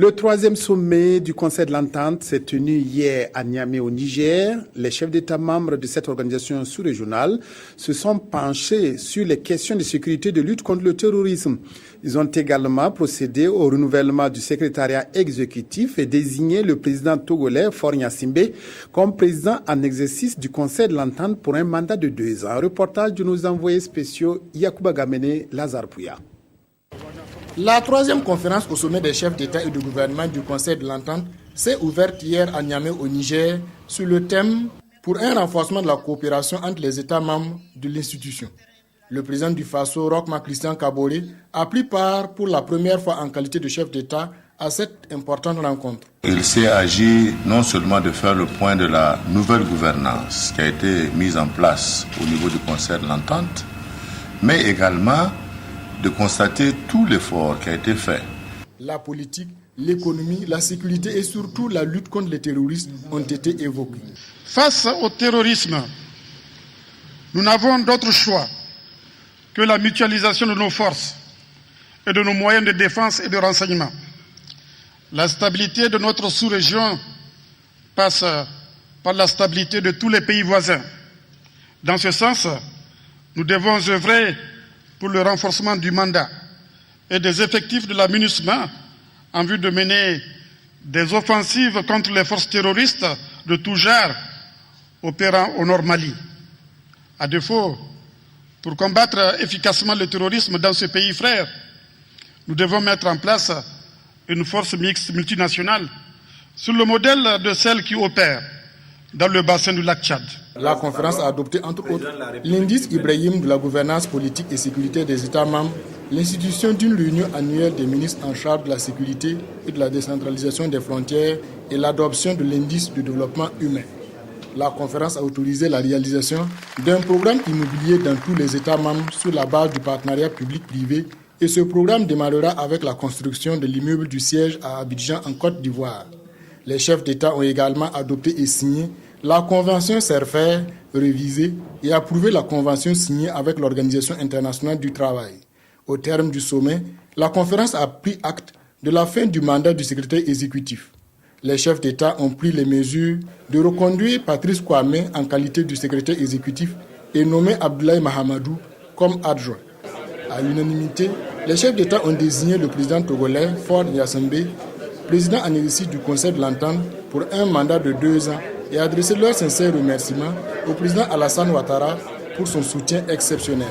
Le troisième sommet du Conseil de l'Entente s'est tenu hier à Niamey au Niger. Les chefs d'État membres de cette organisation sous-régionale se sont penchés sur les questions de sécurité et de lutte contre le terrorisme. Ils ont également procédé au renouvellement du secrétariat exécutif et désigné le président togolais Faure Gnassingbé comme président en exercice du Conseil de l'Entente pour un mandat de 2 ans. Un reportage de nos envoyés spéciaux Yacouba Gamene, Lazare Pouya. La troisième conférence au sommet des chefs d'État et de gouvernement du Conseil de l'Entente s'est ouverte hier à Niamey au Niger sur le thème pour un renforcement de la coopération entre les États membres de l'institution. Le président du Faso, Roch-Marc Christian Kaboré, a pris part pour la première fois en qualité de chef d'État à cette importante rencontre. Il s'est agi non seulement de faire le point de la nouvelle gouvernance qui a été mise en place au niveau du Conseil de l'Entente, mais également de constater tout l'effort qui a été fait. La politique, l'économie, la sécurité et surtout la lutte contre les terroristes ont été évoqués. Face au terrorisme, nous n'avons d'autre choix que la mutualisation de nos forces et de nos moyens de défense et de renseignement. La stabilité de notre sous-région passe par la stabilité de tous les pays voisins. Dans ce sens, nous devons œuvrer pour le renforcement du mandat et des effectifs de la MINUSMA en vue de mener des offensives contre les forces terroristes de tout genre opérant au Nord Mali. À défaut, pour combattre efficacement le terrorisme dans ce pays frère, nous devons mettre en place une force mixte multinationale sur le modèle de celle qui opère dans le bassin du lac Tchad. La conférence a adopté, entre autres, l'indice Ibrahim de la gouvernance politique et sécurité des États membres, l'institution d'une réunion annuelle des ministres en charge de la sécurité et de la décentralisation des frontières et l'adoption de l'indice de développement humain. La conférence a autorisé la réalisation d'un programme immobilier dans tous les États membres sur la base du partenariat public-privé et ce programme démarrera avec la construction de l'immeuble du siège à Abidjan en Côte d'Ivoire. Les chefs d'État ont également adopté et signé la convention CERFER révisée et approuvé la convention signée avec l'Organisation internationale du travail. Au terme du sommet, la conférence a pris acte de la fin du mandat du secrétaire exécutif. Les chefs d'État ont pris les mesures de reconduire Patrice Kwame en qualité de secrétaire exécutif et nommé Abdoulaye Mahamadou comme adjoint. À l'unanimité, les chefs d'État ont désigné le président togolais Faure Gnassingbé, président en exercice du Conseil de l'Entente pour un mandat de 2 ans et adressé leurs sincères remerciements au président Alassane Ouattara pour son soutien exceptionnel.